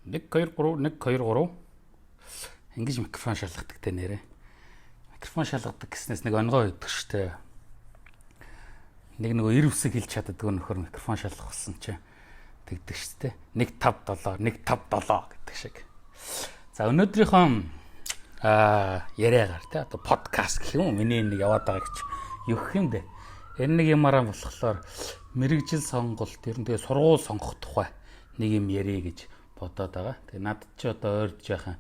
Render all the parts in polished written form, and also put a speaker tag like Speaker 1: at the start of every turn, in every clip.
Speaker 1: 1 2 3 1 2 3 ингэж микрофон шалгадаг те нэрэ. Микрофон шалгадаг гэснээс нэг онгой өгдөг штэ. Нэг нөгөө ир үсэг хэлж чаддгүй нөхөр микрофон шалгах болсон чи тэгдэг штэ. 1 5 7 1 5 7 гэдэг шиг. За өнөөдрийнхөө яриагаар те одоо подкаст гэх юм уу миний нэг яваад байгаа гэж юу гэх юм бэ? Энэ нэг юмараа болохоор мэрэгжил сонголт ер нь тэгээ сургууль сонгох тухай нэг юм ярэ гэж бодоод байгаа. Тэгээ надад ч одоо ойрд яхан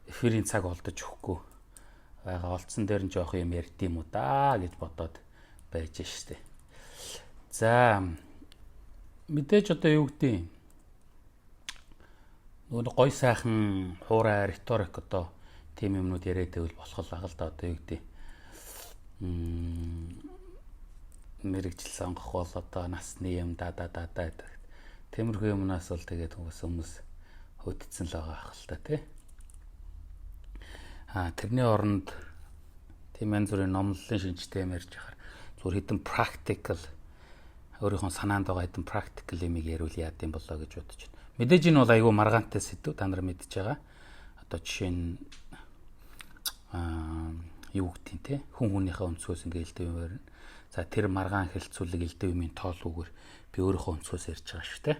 Speaker 1: эфирийн цаг олдож өгөхгүй байгаа. Олцсон дээр нь жоох юм ярьд юм уу да гэж бодоод байж штэ. За мэдээж одоо юу гэдэг нөгөө гой сайхан хуурай риторик одоо тийм юмнууд яриад байвал болох л байгаа л да одоо юу гэдэг мэрэгжил сонгох бол одоо насны юм да тиймэрхүү юмнаас бол тэгээд хүмүүс хөдөлсөн л байгаа ах л та тий. Тэрний оронд тийм янз бүрийн номлолын шинжтэй юм ярьж байгаа. Зүгээр хэдэн practical өөрийнхөө санаанд байгаа хэдэн practical юмыг яривал яад юм болоо гэж бодож байна. Мэдээж энэ бол айгүй маргаантай сэдв та нар мэдж байгаа. Одоо жишээ нь юу гэдэг нь те хүн хүнийхээ өнцгөөс ингээ элдэв юм байна. За тэр маргаан хэлцүүлэг элдэв юмын тоолгүйгээр би өөрийнхөө өнцгөөс ярьж байгаа шүү те.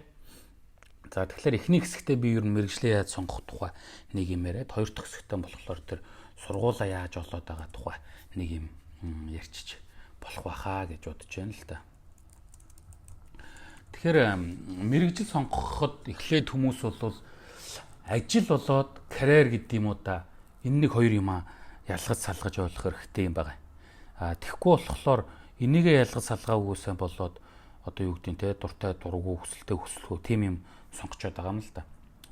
Speaker 1: За тэгэхээр эхний хэсэгтээ би ер нь мэрэгжлээ яаж сонгох тухай нэг юм яриад хоёр дахь хэсэгтээ болохоор тэр сургуулаа яаж олоод байгаа тухай нэг юм ярьчих болох байхаа гэж бодож байна л да. Тэгэхээр мэрэгжил сонгоход эхлээд хүмүүс бол ажил болоод карьер гэдэг юм уу да энэ нэг хоёр юмаа ялгаж салгаж ойлгох хэрэгтэй юм байна. Тэгэхгүй болохоор энийгээ ялгаж салгаагүйсэн болоод одоо юу гэдэг нь те дуртай дургу хүсэлтэй хүсэлгүй тийм юм сонгочод байгаа юм л да.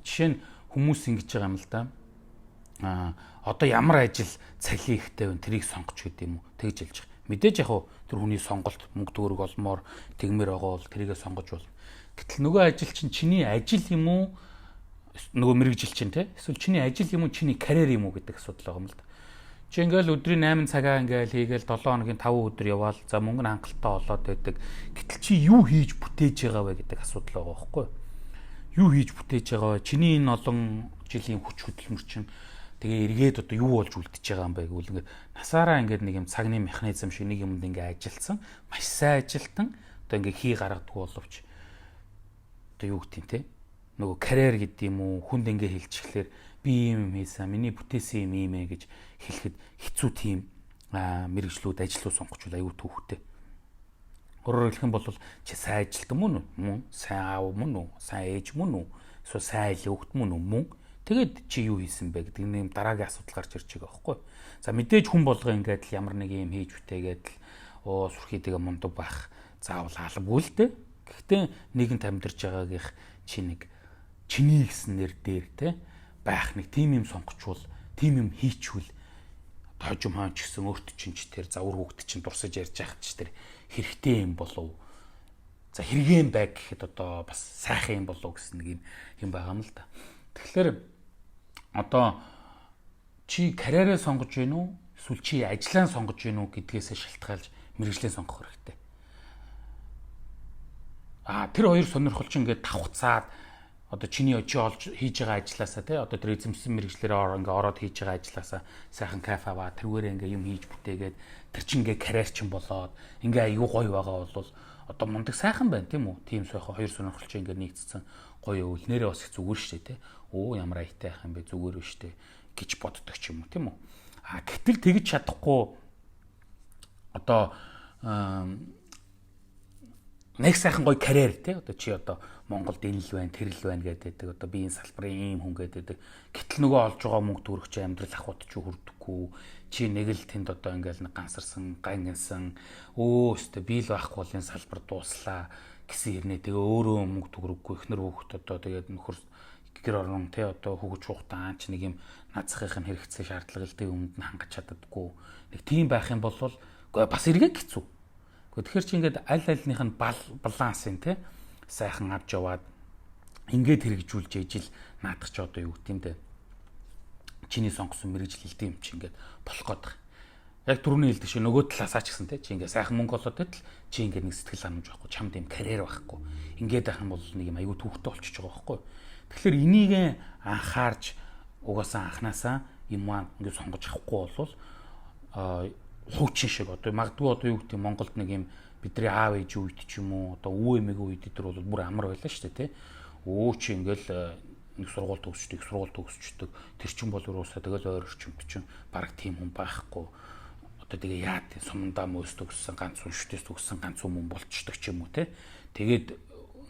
Speaker 1: Жишээ нь хүмүүс ингэж байгаа юм л да. Одоо ямар ажил цалин ихтэй вэ тэрийг сонгоч гэдэг юм уу тэгж хэлж байгаа. Мэдээж яг хуу тэр хүний сонголт мөнгө төгрөг олмоор тэгмэр байгаа бол тэрийгээ сонгож болно. Гэтэл нөгөө ажил чинь чиний ажил юм уу нөгөө мэрэгжил чинь те эсвэл чиний ажил юм уу чиний карьер юм уу гэдэг асуудал байгаа юм л да. Чи ингээл өдрийн 8 цагаа ингээл хийгээл 7 хоногийн 5 өдөр яваал за мөнгө нь хангалттай олоод байдаг. Гэтэл чи юу хийж бүтээж байгаа вэ гэдэг асуудал байгаа байхгүй юу? Юу хийж бүтээж байгаа вэ? Чиний энэ олон жилийн хүч хөдөлмөр чинь тэгээ эргээд одоо юу болж үлдчихэж байгаа юм бэ гэвэл ингээд насаараа ингээд нэг юм цагны механизм шиг нэг юмд ингээд ажилтсан маш сайн ажилтан одоо ингээд хий гаргадаг боловч одоо юу гэдэг юм те нөгөө карьер гэдэг юм уу хүнд ингээд хэлчихлээр би юм хийсэн миний бүтээсэн юм ээ гэж хэлэхэд хэцүү тийм мэрэгжлүүд ажлууд сонгоч аюу түүхтэй. Өөрөөр хэлэх юм бол чи сайн ажилтан мөн үү? Сайн аав мөн үү? Сайн ээж мөн үү? Эсвэл сайн ил өгт мөн үү? Мөн. Тэгэд чи юу хийсэн бэ гэдэг нэг дараагийн асуудал гарч ирж байгаа байхгүй. За мэдээж хүн болго ингээд л ямар нэг юм хийж бүтээгээд л сүрхий тэгээ мундаг байх заавал албагүй л дээ. Гэхдээ нэгэнт амьдарч байгаагийнх чи нэг чиний гэсэн нэр дээр те байх нэг тим юм сонгочвол тим юм хийчвэл хожим хаан ч гэсэн өөрт чинь ч тэр завар хүүхд чинь дурсаж ярьж байгаа ч тэр хэрэгтэй юм болов. За хэрэгэн бай гэхэд одоо бас сайхан юм болов гэсэн нэг юм байгаа юм л да. Тэгэхээр одоо чи карьераа сонгож гин үү эсвэл чи ажлаа сонгож гин үү гэдгээс шалтгаалж мэрэгжлээ сонгох хэрэгтэй. Тэр хоёр сонирхол чинь ингээд давхцаад одоо чиний очи олж хийж байгаа ажилласаа те одоо тэр эзэмсэн мэрэгчлэрээ ингээ ороод хийж байгаа ажилласаа сайхан кайф аваа тэрүүгээр ингээ юм хийж бүтээгээд тэр чинь ингээ карьер чинь болоод ингээ аюу гоё байгаа бол одоо мундаг сайхан байна тийм үү тийм сайхан хоёр сонирхол чинь ингээ нэгдсэн гоё өвл нэрээ бас их зүгээр штэ те ямар аятай ах юм бэ зүгээр биш те гэж боддог ч юм уу тийм үү гэтэл тэгж чадахгүй одоо нэг сайхан гоё карьер те одоо чи одоо Монголд энэ л байна, тэр л байна гэдэг. Одоо би энэ салбарын ийм хүн гэдэг. Гэтэл нөгөө олж байгаа мөнгө төгрөгч амьдрал ахуйд ч хүрдэггүй. Чи нэг л тэнд одоо ингээл нэг гансарсан, гангинсан. Өстө би л байхгүй бол энэ салбар дууслаа гэсэн хэрнээ. Тэгээ өөрөө мөнгө төгрөггүй ихнэр хүүхэд одоо тэгээд нөхөр гэр орон те одоо хөгж хугатаа ч нэг юм нацхих нь хэрэгцээ шаардлага л дээ өмнөд нь хангаж чаддаггүй. Нэг тийм байх юм бол бас эргээд хэцүү. Тэгэхээр чи ингээд аль альных нь баланс юм те сайхан авч яваад ингээд хэрэгжүүлж ижил наадах ч одоо юу гэдэм те чиний сонгосон мэрэгжил хэлдэм чи ингээд болох гээд. Яг түрүүний хэлдэг шиг нөгөө талаасаа ч гэсэн те чи ингээд сайхан мөнгө олоод байтал чи ингээд нэг сэтгэл ханамж байхгүй чамд юм карьер байхгүй. Ингээд байх юм бол нэг юм аюу түүхтэй болчихж байгаа байхгүй. Тэгэхээр энийг анхаарч угаасаа анханасаа юм маань ингээд сонгож авахгүй бол хуучин шиг одоо магадгүй одоо юу гэдэг Монголд нэг юм бидний аав ээж үед ч юм уу одоо өвөө эмээгийн үед тэр бол бүр амар байлаа шүү дээ тий. Өө чи ингээл нэг сургууль төгсчдөг, сургууль төгсчдөг. Тэр чин бол уусаа тэгэл ойр орчимд чин баг тийм хүн байхгүй. Одоо тэгээ яа тий сумдаа мөс төгссөн, ганц уншдээс төгссөн ганц хүн болчдөг ч юм уу тий. Тэгээд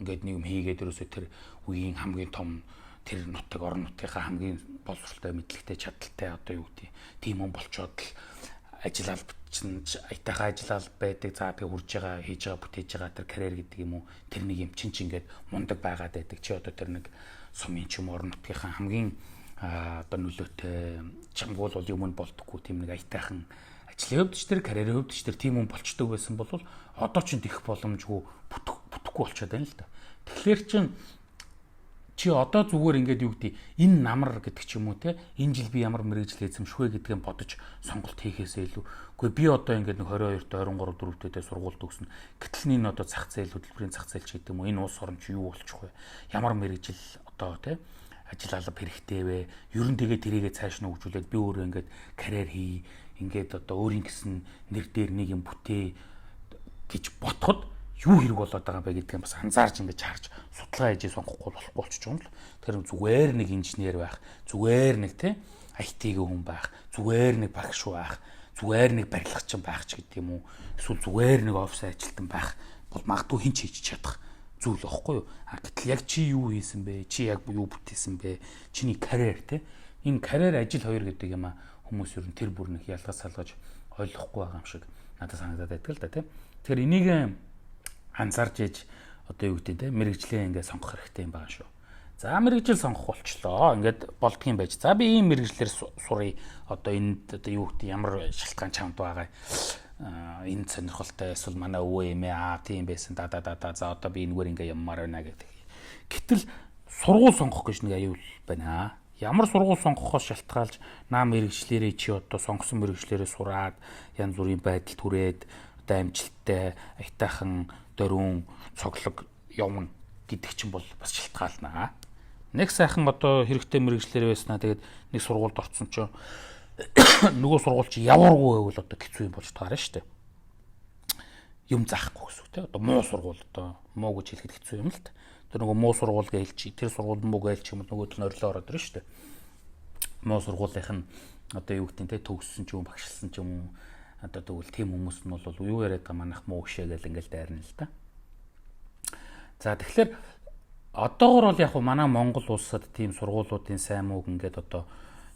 Speaker 1: ингээд нэг юм хийгээд ерөөсөө тэр үеийн хамгийн том тэр нутаг орон нутгийнхаа хамгийн боловсролтой мэдлэгтэй чадaltaй одоо юу гэдэг тийм хүн болчоод л ажил албачин аятайхан ажил алба байдаг. За тэгээ хурж байгаа хийж байгаа бүтээж байгаа тэр карьер гэдэг юм уу тэр нэг юм чин ингээд мундаг байгаад байдаг. Чи одоо тэр нэг сумын ч юм орон нутгийнхаа хамгийн одоо нөлөөтэй чамгуул бол юм болдоггүй тийм нэг аятайхан ажлын хөвдөч тэр карьерийн хөвдөч тэр тийм хүн болчдөг байсан бол одоо ч тэгэх боломжгүй бүтэхгүй болчиход байна л да. Тэгэхээр чи одоо зүгээр ингээд юу гэдэг энэ намар гэдэг ч юм уу те энэ жил би ямар мэрэгжил эзэмшвэ гэдгийг бодож сонголт хийхээсээ илүү үгүй би одоо ингээд нэг 22-т 23 4-т сургууль төгснө. Гэтэл энэ одоо зах зээл хөтөлбөрийн зах зээл ч гэдэг юм уу энэ улс орн чи юу болчих вэ? Ямар мэрэгжил одоо те ажил алба хэрэгтэй вэ? Ер нь тэгээ тэрийгээ цааш нь хөгжүүлээд би өөрөө ингээд карьер хий ингээд одоо өөрийн гэсэн нэр дээр нэг юм бүтээ гэж ботход юу хэрэг болоод байгаа бэ гэдгийг бас анзаарч ингэж харж судалгаа хийж сонгохгүй болохгүй болчих юм л. Тэгэхээр зүгээр нэг инженер байх, зүгээр нэг те IT-ийн хүн байх, зүгээр нэг багш байх, зүгээр нэг барилгачин байх ч гэдэг юм уу. Эсвэл зүгээр нэг офис ажилтан байх бол магадгүй хин ч хийж чадах зүйл واخгүй юу. Гэтэл яг чи юу хийсэн бэ? Чи яг юу бүтээсэн бэ? Чиний карьер те. Энэ карьер ажил хоёр гэдэг юм а хүмүүс ер нь тэр бүр нэг ялгаж салгаж ойлгохгүй байгаа юм шиг надад санагдаад байдаг л да те. Тэгэхээр энийг анзаарч ээж одоо юу гэдэг те мэрэгжлээ ингээд сонгох хэрэгтэй юм байгаа шүү. За мэрэгжил сонгох болчлоо. Ингээд болдго юм байж. За би ийм мэрэгжлэр сурыг. Одоо энд одоо юу гэдэг ямар шалтгаан чамд байгаа. Энэ сонирхолтой эсвэл манай өвөө эмээ тийм байсан да. За одоо би энэгээр ингээд яммаар байна гэдэг. Гэтэл сургууль сонгох гэж нэг аюул байна. Ямар сургууль сонгохоос шалтгаалж наам мэрэгжлэрээ чи одоо сонгосон мэрэгжлэрээ сураад янз бүрийн байдал түрээд одоо амжилттай аятайхан дөрвөн цоглог явна гэдэг чинь бол бас шалтгаалнаа. Нэг сайхан одоо хэрэгтэй мэрэгчлэр байснаа тэгээд нэг сургуульд орсон чинь нөгөө сургууль чи явааргүй байвал одоо хэцүү юм болж таарна шүү дээ. Юм заахгүй гэсэн үг те. Одоо муу сургууль одоо муу гэж хэлэхэд хэцүү юм л та. Тэр нөгөө муу сургууль гээл чи тэр сургууль муу гээл чи юм нөгөө л нөрлөө ороод ирнэ шүү дээ. Муу сургуулийнх нь одоо юу гэдэг те төгссөн ч юм багшилсан ч юм уу одоо тэгвэл тийм хүмүүс нь бол юу яриад байгаа манайх муу гişэ гэл ингээл дайрна л да. За тэгэхээр одоогор бол яг манай Монгол улсад тийм сургуулиудын сайн мууг ингээд одоо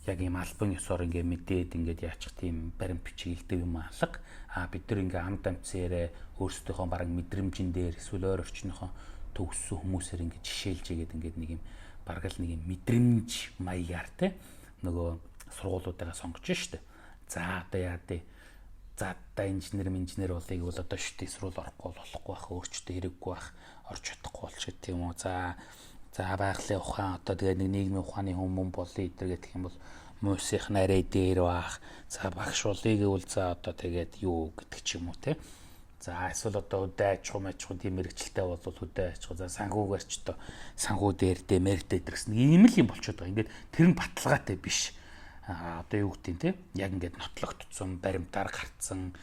Speaker 1: яг ийм албан ёсоор ингээд мэдээд ингээд яачих тийм баримт бичиг илдэв юм алга. Бид нар ингээд амд амцээрээ өөрсдийнхөө бараг мэдрэмжин дээр эсвэл өөр орчныхоо төгссөн хүмүүсээр ингээд жишээлж игээд ингээд нэг юм бараг л нэг юм мэдрэмж маягаар те нөгөө сургуулиудаа сонгож штэ. За одоо яа дээ. За одоо инженер болъё бол одоо шүтээ сурвал орохгүй болохгүй байх, өөрчтөө хэрэггүй байх, орж чадахгүй болч гэдэг юм уу. За байгалийн ухаан одоо тэгээ нэг нийгмийн ухааны хүмүүс болъё гэдэг юм бол муусих нарийн дээр байх. За багш болъё гэвэл за одоо тэгээд юу гэдэг ч юм уу те. За эсвэл одоо үдэ аж ахуй тийм мэрэгчлээ бол үдэ аж ахуй. За санхүүгээр ч одоо санхүү дээр дэмэртэй гэсэн ийм л юм болчиход байгаа. Ингээд тэр нь баталгаатай биш. Одоо юу гэдэг те яг ингээд нотлогдсон баримтаар гарцсан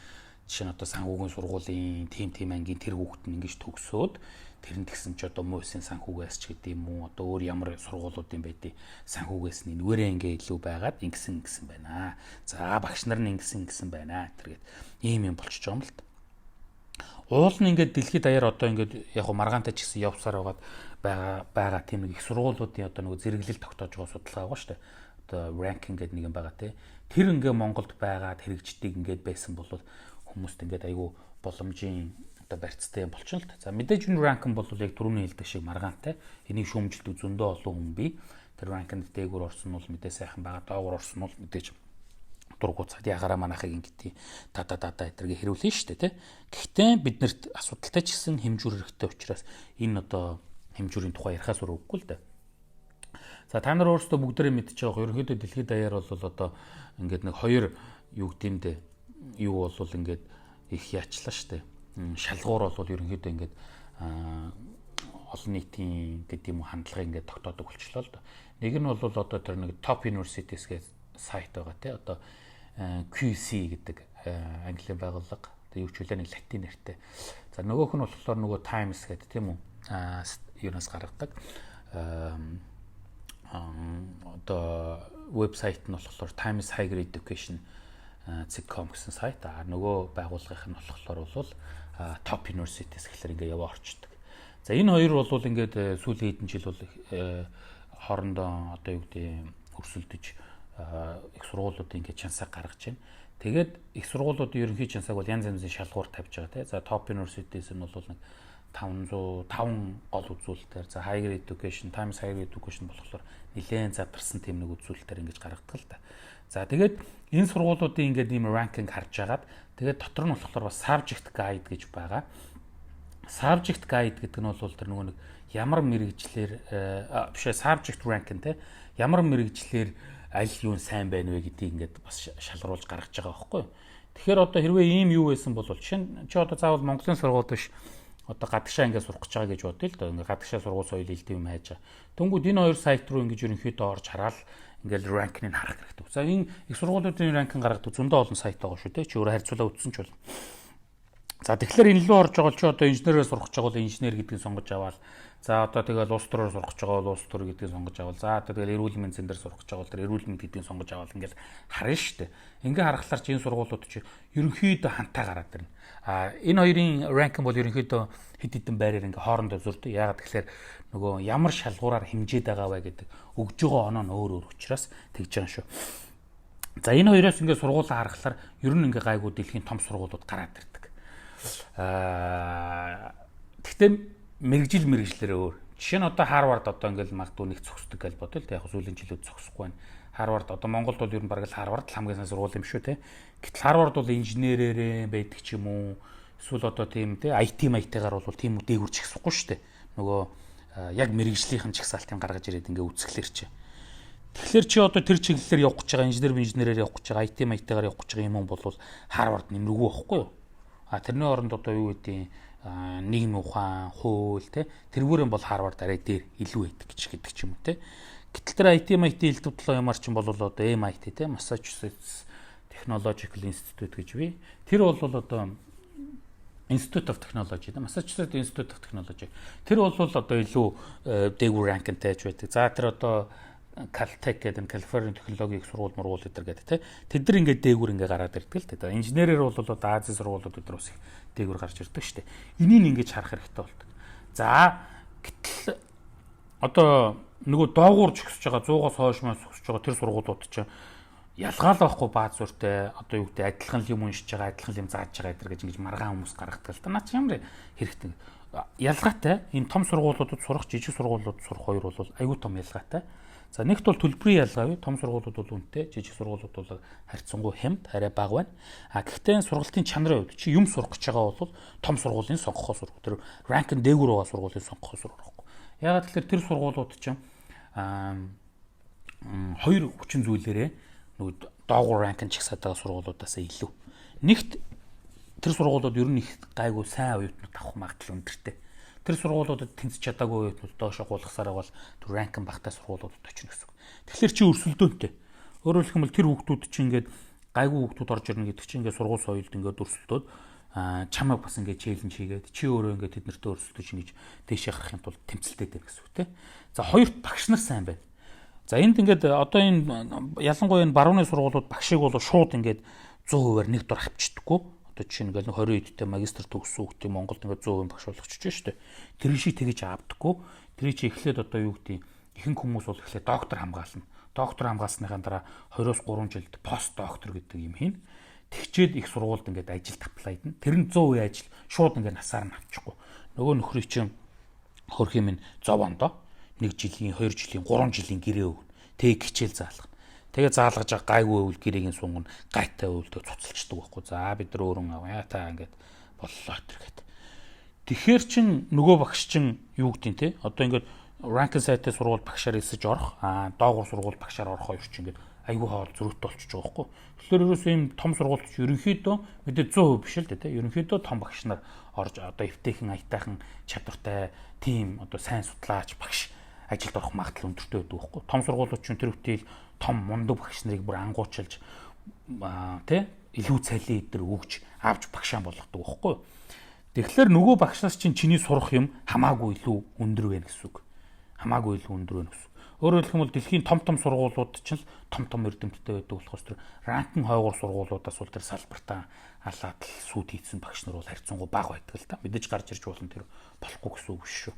Speaker 1: жишээ нь одоо санхүүгийн сургуулийн тим ангийн тэр хүүхэд нь ингэж төгсөөд тэр нь тэгсэн ч одоо муусын санхүүгээс ч гэдэг юм уу одоо өөр ямар сургуулиудын байдгийг санхүүгээс нь нүгээрээ ингээ илүү байгаад ингэсэн байна. За багш нар нь ингэсэн байна. Тэргээд ийм юм болчихж байгаа юм л та. Уул нь ингээд дэлхийд даяар одоо ингээд яг маргаантай ч гэсэн явсаар байгаа тийм нэг их сургуулиудын одоо нэг зэрэглэл тогтоож байгаа судалгаа байгаа шүү дээ. Ranking гэдэг нэг юм байгаа те. Тэр ингээ Монголд байгаад хэрэгждэг ингээд байсан бол хүмүүст ингээд айгүй боломжийн одоо барьцтай болчихно л та. За мэдээж энэ ranking бол яг түрүүний хэлдэг шиг маргаантай. Энийг шүүмжилдэг зөндөө олон хүн бий. Тэр ranking дээгүүр орсон нь бол мэдээ сайхан байгаа. Доогуур орсон нь бол мэдээж дургуцаад ягараа манахыг ингээд дада эдэргээ хэрүүлнэ шүү дээ те. Гэхдээ биднэрт асуудалтай ч гэсэн хэмжүүр хэрэгтэй учраас энэ одоо хэмжүүрийн тухай ярихаас өрөвгүй л да. За та нар өөрсдөө бүгдээрээ мэдчихэж байгаа. Ерөнхийдөө дэлхийд даяар бол одоо ингээд нэг хоёр юу гэмдэ юу бол ингээд их яачлаа штэ. Шалгуур бол ерөнхийдөө ингээд олон нийтийн гэдэг юм уу хандлагыг ингээд тогтоодог болчихлоо л доо. Нэг нь бол одоо тэр нэг Top Universities гэх сайт байгаа тий. Одоо QC гэдэг английн байгууллага. Одоо юу ч үлээ нэг латин нэртэй. За нөгөөх нь болохоор нөгөө Times гэдэг тийм үү? Юунаас гаргадаг. Одоо вебсайт нь болохоор Times Higher Education .com гэсэн сайт. Нөгөө байгууллагынх нь болохоор бол Top Universities гэхэлэр ингээ яваа орчдөг. За энэ хоёр бол ингээд сүүлийн хэдэн жил бол хоорондоо одоо юу гэдэг өрсөлдөж их сургуулиудын ингээд чансаа гаргаж байна. Тэгээд их сургуулиудын ерөнхий чансааг бол янз янзын шалгуур тавьж байгаа тийм. За Top Universities нь бол нэг 505 гол үзүүлэлтээр за Higher Education, Times Higher Education болохоор нэлээд задарсан тийм нэг үзүүлэлтээр ингэж гаргадаг л та. За тэгээд энэ сургуулиудын ингээд ийм ранкинг харж агаад тэгээд дотор нь болохоор бас subject guide гэж байгаа. Subject guide гэдэг нь бол тэр нөгөө нэг ямар мэрэгжлэр бишээ subject ranking те ямар мэрэгжлэр аль юу сайн байна вэ гэдгийг ингээд бас шалгаруулж гаргаж байгаа байхгүй юу. Тэгэхээр одоо хэрвээ ийм юу байсан бол жишээ нь чи одоо заавал Монголын сургууль биш одоо гадагшаа ингээд сурах гэж байгаа гэж бодъё л доо. Ингээд гадагшаа сургууль соёл элдэв юм хайж байгаа. Тэнгүүд энэ хоёр сайт руу ингээд ерөнхийдөө орж хараад ингээд ранкинг харах хэрэгтэй. За энэ их сургуулиудын ранкинг гаргадаг зөндөө олон сайт байгаа шүү дээ. Чи өөрөө харьцуулаа үзсэн ч бол. За тэгэхээр энэ лөө орж байгаа чи одоо инженерээр сурах гэж байгаа бол инженер гэдгийг сонгож аваад за одоо тэгэл улс төрөөр сурах гэж байгаа бол улс төр гэдгийг сонгож аваад за тэгэл эрүүл мэндийн дээр сурах гэж байгаа бол тэр эрүүл мэнд гэдгийг сонгож аваад ингээл харна шүү дээ. Ингээ харахлаар чи энэ сургуулиуд чи ерөнхийдөө хантаа гараад ирнэ. Энэ хоёрын ранкинг бол ерөнхийдөө хэд хэдэн байраар ингээ хоорондоо зөрдөг. Яагаад тэгэхээр нөгөө ямар шалгуураар хэмжээд байгаа вэ гэдэг өгж байгаа оноо нь өөр өөр учраас тэгж байгаа шүү. За энэ хоёроос ингээ сургуулаа харахлаар ер нь ингээ гайгүй дэлхийн том сургуулиуд гараад ирдэг. Гэхдээ мэрэгжлэрээ өөр. Жишээ нь одоо Harvard одоо ингээл магадгүй нэг зогсдог гэж бодъё л яг сүүлийн жилүүд зогсохгүй байна. Harvard одоо Монголд бол ер нь бараг л Harvard хамгийн сайн сургууль юм шүү те. Гэтэл Harvard бол инженерээрээ байдаг ч юм уу. Эсвэл одоо тийм те IT маягтайгаар бол тийм дээгүрч ихсэхгүй шүү дээ. Нөгөө яг мэрэгжлийнхэн чагсаалтын гаргаж ирээд ингээ үүсгэлэр чи. Тэгэхээр чи одоо тэр чиглэлээр явах гэж байгаа инженерээр явах гэж байгаа IT маягтайгаар явах гэж байгаа юм бол Harvard нэмэргүй байхгүй юу? Тэрний оронд одоо юу гэдэг нийгмийн ухаан, хууль те тэрүүрэн бол Harvard арай дээр илүү байдаг гэдэг ч юм уу те. Гэтэл тэр IT MIT элдв толгой ямар ч юм бол одоо MIT те Massachusetts Technological Institute гэж бий. Тэр бол одоо Institute of Technology те Massachusetts Institute of Technology. Тэр бол одоо илүү дээгүүр ранкинтай байж байдаг. За тэр одоо Caltech гэдэг Калифорни технологийн их сургууль мургуул гэдэг те тэд нар ингээд дээгүүр ингээд гараад ирдэг л те инженерээр бол одоо Азийн сургуулиуд өдр ус их дээгүүр гарч ирдэг шүү дээ. Энийг ингээд харах хэрэгтэй болдог. За гэтэл одоо нөгөө доогуур зөксөж байгаа 100-аас хойш мас зөксөж байгаа тэр сургуулиуд чинь ялгаал байхгүй бааз зуртай одоо юу гэдэг адилхан юм уншиж байгаа адилхан юм зааж байгаа гэдэр гэж ингэж маргаан хүмүүс гаргадаг л та. Наач ямар хэрэгтэй ялгаатай энэ том сургуулиудад сурах жижиг сургуулиудад сурах хоёр бол аюу том ялгаатай. За нэгт бол төлбөрийн ялгаа бий. Том сургуулиуд бол үнэтэй, жижиг сургуулиуд бол харьцангуй хямд, арай бага байна. Гэхдээ сургалтын чанарын хувьд чи юм сурах гэж байгаа бол том сургуулийн сонгохоо сурах. Тэр ранкинг дээгүүр байгаа сургуулийн сонгохоо сурах. Яагаад тэгэхээр тэр сургуулиуд чинь хоёр хүчин зүйлээрээ нөгөө доогуур ранкинг чагсаад байгаа сургуулиудаас илүү. Нэгт тэр сургуулиуд ер нь их гайгүй сайн оюутнууд авах магадлал өндөртэй. Тэр сургуулиудад тэнцэж чадаагүй оюутнууд доошо гулгасаар бол тэр ранкинг багтаа сургуулиудад очно гэсэн. Тэгэхээр чи өрсөлдөөнтэй. Өөрөөр хэлбэл тэр хүүхдүүд чинь ингээд гайгүй хүүхдүүд орж ирнэ гэдэг чинь ингээд сургууль соёлд ингээд өрсөлдөөд чамайг бас ингээд челленж хийгээд чи өөрөө ингээд тэднэртэй өрсөлдөж ингэж дээшээ гарахын тулд тэмцэлтэй дээ гэсэн үг те. За хоёрт багш нар сайн байна. За энд ингээд одоо энэ ялангуяа энэ барууны сургуулиуд багшийг бол шууд ингээд 100%-аар нэг дор авчдаггүй. Одоо жишээ нь 20 эдтэй магистр төгссөн хүүхдээ Монголд ингээд 100% багш болгочихж шүү дээ. Тэр шиг тэгэж авдаггүй. Тэр чи эхлээд одоо юу гэдэг ихэнх хүмүүс бол эхлээд доктор хамгаална. Доктор хамгаалсныхаа дараа 2-3 жилд пост доктор гэдэг юм хийн. Тэгчээд их сургуульд ингээд ажилд аплайдна. Тэр нь 100% ажил шууд ингээд насаар нь авчихгүй. Нөгөө нөхрийг чинь хөрх юм зов ондоо 1 жилийн, 2 жилийн, 3 жилийн гэрээ өгнө. Тэг хичээл заалгана. Тэгээ заалгаж байгаа гайгүй үйл гэрэгийн сунгана гайтай үйлдөө цуцалчдаг байхгүй. За бид нар өөрөн аваа та ингээд боллоо тэр гэдэг. Тэгэхээр чин нөгөө багш чин юу гэдیں те одоо ингээд ранкинг сайтаа сургууль багшаар эсэж орох доогуур сургууль багшаар орох хоёр чинь ингээд айгүй хоол зөрүүтэй болчихж байгаа байхгүй. Тэгэхээр ерөөсөө ийм том сургуульд ч ерөнхийдөө мэдээ 100% биш л дээ те ерөнхийдөө том багш нар орж одоо эвтэйхэн аятайхан чадвартай тийм одоо сайн судлаач багш ажилд орох магадлал өндөртэй байдаг байхгүй. Том сургуулиуд ч тэр үтэл том мундаг багш нарыг бүр ангуучилж тий илүү цалин эдэр өгж авч багшаа болгодог байхгүй. Тэгэхээр нөгөө багшаас чиний сурах юм хамаагүй илүү өндөр байна гэсэн үг. Хамаагүй илүү өндөр байна гэсэн. Өөрөөр хэлбэл дэлхийн том сургуулиуд ч л том эрдэмтдтэй байдаг болохоос тэр ранкин хойгоор сургуулиудаас бол тэр салбартаа алаад л сүйд хийсэн багш нар бол харьцангуй бага байдаг л да. Мэдээж гарч ирж болно тэр болохгүй гэсэн үг биш шүү.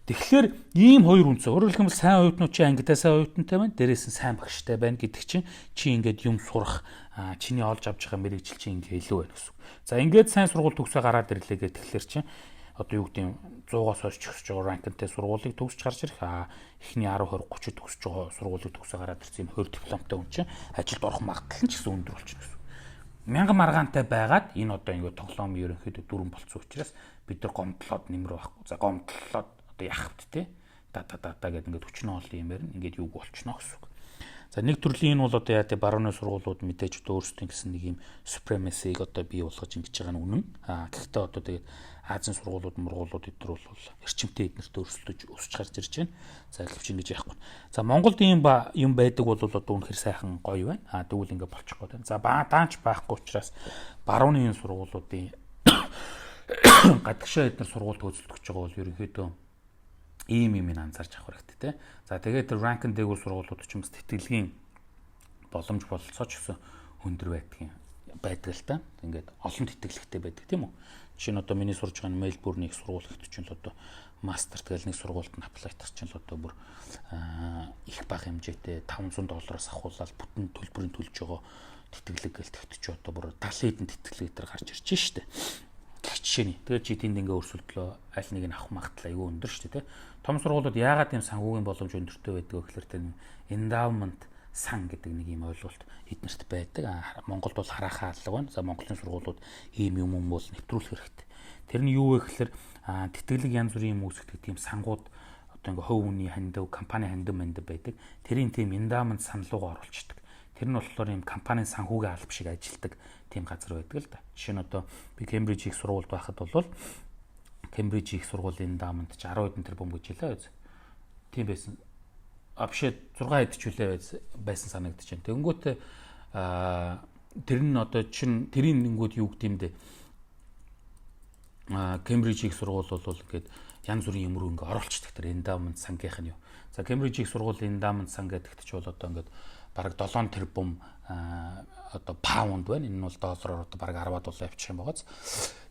Speaker 1: Тэгэхээр ийм хоёр үнцээ. Өөрөөр хэлбэл сайн оюутнууд чи ангидаа сайн оюутантай байна. Дээрээс нь сайн багштай байна гэдэг чинь чи ингээд юм сурах чиний олж авч байгаа мэрэгжил чи ингээд илүү байна гэсэн. За ингээд сайн сургууль төгсөө гараад ирлээ гэх тэгэхээр чинь одоо юу гэдэг юм 100-аас хойш өсөж байгаа ранкинтай сургуулийг төгсөж гарч ирэх эхний 10 20 30 төгсөж байгаа сургуулийг төгсөө гараад ирсэн юм 20 дипломтой хүн чинь ажилд орох магадлал нь ч гэсэн өндөр болчихно гэсэн. Мянган маргаантай байгаад энэ одоо ингээд тоглоом ерөнхийдөө дөрвөн болцсон учраас бид нар гомдлоод нэмэр байхгүй. За гомдлоод одоо яхавт те да гэдэг ингээд хүчнээ олон юм ярина ингээд юуг болчихно гэсэн үг. За нэг төрлийн энэ бол одоо яа тий барууны сургуулиуд мэдээж одоо өөрсдийн гэсэн нэг юм supremacy-г одоо бий болгож ингэж байгаа нь үнэн. Гэхдээ одоо тэгээд Азийн сургуулиуд эдгээр бол эрчимтэй эднэрт өөрсдөж өсч гарч ирж байна. За хэлвч ингэж яахгүй. За Монголд ийм юм байдаг бол одоо үнэхэр сайхан гоё байна. Тэгвэл ингэ болчих гээд байна. За даанч байхгүй учраас барууны энэ сургуулиудын гадагшаа эднэр сургууль төгсөлдөж байгаа бол ерөнхийдөө ийм юм анзаарч авах хэрэгтэй те. За тэгээд ранкинг дээгүүр сургуулиуд ч юм бас тэтгэлгийн боломж бололцоо ч гэсэн өндөр байдаг л та. Ингээд олон тэтгэлэгтэй байдаг тийм үү. Жишээ нь одоо миний сурж байгаа Мельбурний их сургууль ихт чинь л одоо мастер тэгэл нэг сургуульд нь аплайтах чинь л одоо бүр их бага хэмжээтэй $500 ахуулаад бүтэн төлбөрийн төлж байгаа тэтгэлэг гээл тэгт чи одоо бүр 70 хэдэн тэтгэлэг дээр гарч ирж штэ. Жишээний. Тэгээд чи тэнд ингээ өрсөлдлөө аль нэг нь авах магадлал айгүй өндөр шүү дээ, тэ. Том сургуулиуд яагаад тийм санхүүгийн боломж өндөртэй байдаг вэ гэхээр тэр endowment сан гэдэг нэг юм ойлголт эднэрт байдаг. Монголд бол харахаа алга байна. За Монголын сургуулиуд ийм юм бол нэвтрүүлэх хэрэгтэй. Тэр нь юу вэ гэхээр тэтгэлэг янз бүрийн юм үүсгдэг тийм сангууд одоо ингээ хувь хүний хандив, компани хандив байдаг. Тэрийн тийм endowment сан руугаа оруулцдаг. Тэр нь болохоор ийм компанийн санхүүгийн алба шиг ажилдаг тийм газар байдаг л да. Жишээ нь одоо би Кембриж их сургуульд байхад бол Кембриж их сургуулийн endowment ч 10 хэдэн тэрбум гэж хэлээ биз. Тийм байсан. Абшээ 6 хэд ч үлээ байсан санагдаж байна. Тэнгүүтээ тэр нь одоо чин тэрийн нэнгүүд юу гэдэм дэ Кембриж их сургууль бол ингээд янз бүрийн юм руу ингээд оруулцдаг тэр endowment сангийнх нь юу. За Кембриж их сургуулийн endowment сан гэдэгт ч бол одоо ингээд бараг 7 тэрбум одоо паунд байна. Энэ нь бол доллараар одоо бараг 10-аад доллар явчих юм байгааз.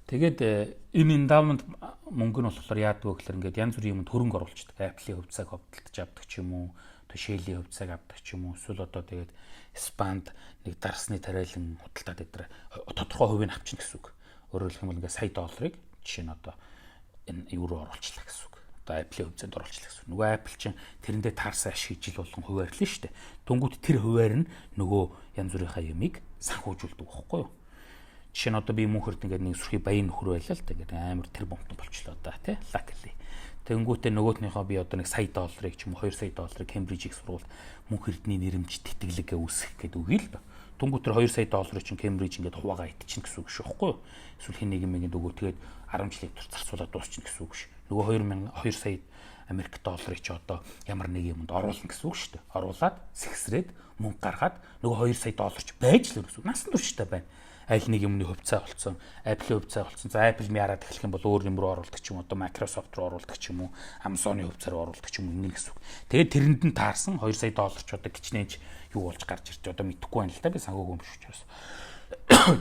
Speaker 1: Тэгээд энэ endowment мөнгө нь болохоор яадаг вэ гэхээр ингээд янз бүрийн юмд хөрөнгө оруулцдаг. Apple-ийн хувьцааг худалдаж авдаг ч юм уу, Shell-ийн хувьцааг авдаг ч юм уу, эсвэл одоо тэгээд Spand нэг дарсны тариалан худалдаад идрээ тодорхой хувийг авчихна гэсэн үг. Өөрөөр хэлбэл ингээд сая долларыг жишээ нь одоо энэ евро оруулчлаа гэсэн үг. Apple-ийн хувьцаанд оруулчлаа гэсэн. Нөгөө Apple чинь тэрэндээ таарсан ашиг жил болгон хуваарлаа шүү дээ. Дүнгүүт тэр хуваар нь нөгөө янз бүрийнхаа ямиг санхүүжүүлдэг байхгүй юу? Жишээ нь одоо би мөнхөрд ингээд нэг сүрхий баян нөхөр байлаа л да. Ингээд амар тэр бомтон болчлоо да тий. Luckily. Тэнгүүтээ нөгөөтнийхөө би одоо нэг сая долларыг ч юм уу 2 сая долларыг Кембрижийг сурвалд мөнх эрдний нэрэмж тэтгэлэг үүсгэх гэдэг үгүй л ба. Түнгүүт тэр 2 сая долларыг чинь Кембриж ингээд хуваагаа идчихнэ гэсэн үг шүү байхгүй юу? Эсвэл хин нэг юм ингээд өгөө тэгээд 10 жилийн турш зарцуулаад дуусчихна гэсэн үг шүү. Нөгөө 2 сая Америк долларыг чи одоо ямар нэг юмд оруулна гэсэн үг шүү дээ. Оруулаад сэгсрээд мөнгө гаргаад нөгөө 2 сая долларч байж л гэсэн үг. Насан турштай байна. Аль нэг юмны хувьцаа болсон, Apple-ийн хувьцаа болсон. За Apple яарад эхлэх юм бол өөр юм руу оруулдаг ч юм уу, одоо Microsoft руу оруулдаг ч юм уу, Amazon-ы хувьцаа руу оруулдаг ч юм уу ингэ гэсэн үг. Тэгээд тэрэнд нь таарсан 2 сая долларч одоо кичнэж юу болж гарч ирж одоо мэдэхгүй байна л да. Би санхүүгийн биш учраас.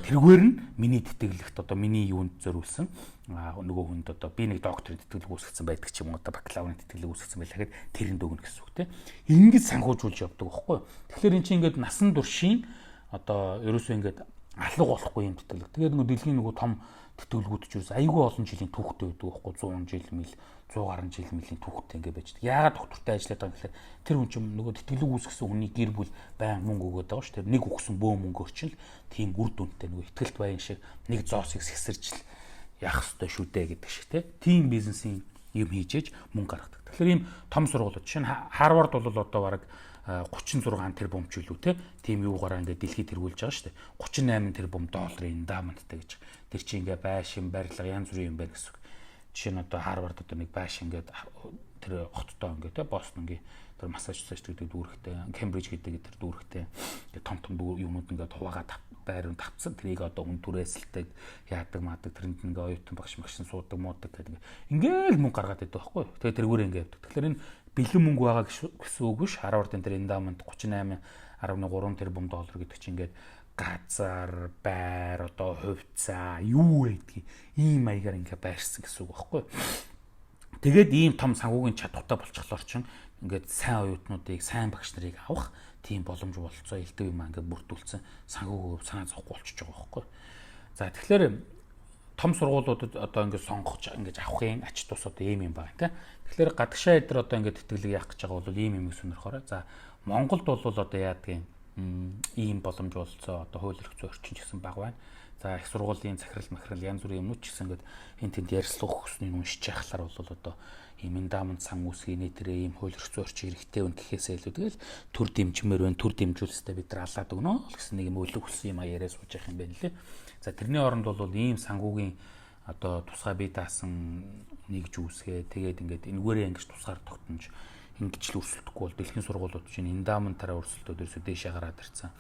Speaker 1: Тэргээр нь миний тэтгэлэгт одоо миний юунд зориулсан нөгөө хүнд одоо би нэг докторийн тэтгэлэг үүсгэсэн байдаг ч юм уу, одоо бакалаврын тэтгэлэг үүсгэсэн байлаа гэхэд тэрэнд өгнө гэсэн үг те. Ингэж санхүүжүүлж явдаг байхгүй юу? Тэгэхээр эн чинь ингээд насан туршийн одоо ерөөсөө ингээд алга болохгүй юм тэтгэлэг. Тэгээд нөгөө дэлхийн нөгөө том тэтгэлгүүд ч ерөөс айгүй олон жилийн түүхтэй байдаг байхгүй 100 жил мэл 100 гаруй жил мэлийн түүхтэй ингээ байж байгаа. Яагаад доктортай ажиллаад байгаа гэхээр тэр хүн чинь нөгөө тэтгэлэг үүсгэсэн хүний гэр бүл байн мөнгө өгöd байгаа ш. Тэр нэг өгсөн бөө мөнгөөр чинь тийм үр дүнтэй нөгөө ихтгэлт баян шиг нэг зоосыг сэгсэрч л яах ёстой шүү дээ гэдэг шиг тийм бизнесийн юм хийж мөнгө гаргадаг. Тэгэхээр ийм том сургуулиуд чинь Харвард бол одоо бараг 36 тэрбум ч үлээ тийм юугаараа ингээд дэлхийд тэргүүлж байгаа шүү дээ. 38 тэрбум долларын endowmentтэй гэж. Тэр чинь ингээ байшин барилга янз бүрийн юм байна гэсэн үг. жишээ нь одоо Харвард одоо нэг байш ингээд тэр хоттой ингээд те Бостонгийн тэр Массачусетс гэдэг дүүрэгтэй, Кембриж гэдэг тэр дүүрэгтэй ингээд том юмуд ингээд хуваагаад байранд тавцсан. Тэрийг одоо хүн түрээсэлтэй яадаг маадаг тэрэнд ингээд оюутан багш магшин суудаг муудаг гэдэг ингээл мөнгө гаргаад байдаг байхгүй. Тэгээ тэргүүрээ ингээд явдаг. Тэгэхээр энэ бэлэн мөнгө байгаа гэсэн үг биш. Харвардын тэр эндамент 38.3 тэрбум доллар гэдэг чинь ингээд газар, байр, одоо хувьцаа юу байдгийг ийм маягаар ингээ байрсан гэсэн үг байхгүй. Тэгээд ийм том санхүүгийн чадвартай болчихлоор чинь ингээд сайн оюутнуудыг, сайн багш нарыг авах тийм боломж болцоо элдв юм аа ингээд бүрдүүлсэн санхүүг санаа зовхгүй болчихж байгаа байхгүй. За тэгэхээр том сургуулиудад одоо ингээд сонгох ингээд авахын ач тус одоо ийм юм байна тийм. Тэгэхээр гадагшаа эдэр одоо ингээд тэтгэлэг яах гэж байгаа бол ийм юм сонирхороо. За Монголд бол одоо яадгийн ийм боломж болцоо одоо хууль эрх зүйн орчин ч гэсэн баг байна. За их сургуулийн захирал махирал янз бүрийн юмнууд ч гэсэн ингээд энэ тэнд ярьслах өгснгийг уншиж яхахлаар бол одоо ийм эндамент сан үүсгий нэтэрээ ийм хууль эрх зүйн орчин хэрэгтэй байна гэхээсээ илүү тэгэл төр дэмжмээр байна, төр дэмжүүлсэдээ бид нар алаад өгнө л гэсэн нэг юм өлөг хүссэн юм а яриа сууж явах юм байна лээ. За тэрний оронд бол ийм санхүүгийн одоо тусгай бие даасан нэгж үүсгээ тэгээд ингээд энэгээрээ ингэж тусгаар тогтнож ингэж л өрсөлдөхгүй бол дэлхийн сургуулиуд чинь эндаментаараа өрсөлдөөд ерөөсөө дээшээ гараад ирсэн.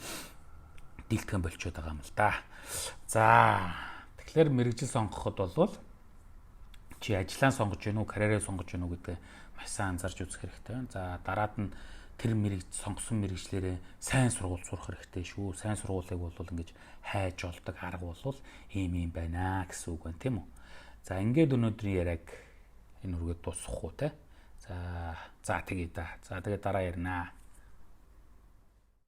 Speaker 1: Дийлдэхэн болчиход байгаа юм л да. За тэгэхээр мэрэгжил сонгоход бол чи ажлаа сонгож гэнэ үү, карьераа сонгож гэнэ үү гэдэг маш сайн анзаарч үзэх хэрэгтэй байна. За дараад нь тэр сонгосон мэрэгчлэрээ сайн сургууль сурах хэрэгтэй шүү. Сайн сургуулийг бол ингэж хайж олдог арга бол ийм юм байна гэсэн үг байна тийм үү. За ингээд өнөөдрийн яриаг энэ үргээд дуусгах уу те. За тэгээ да. За тэгээ дараа ярина.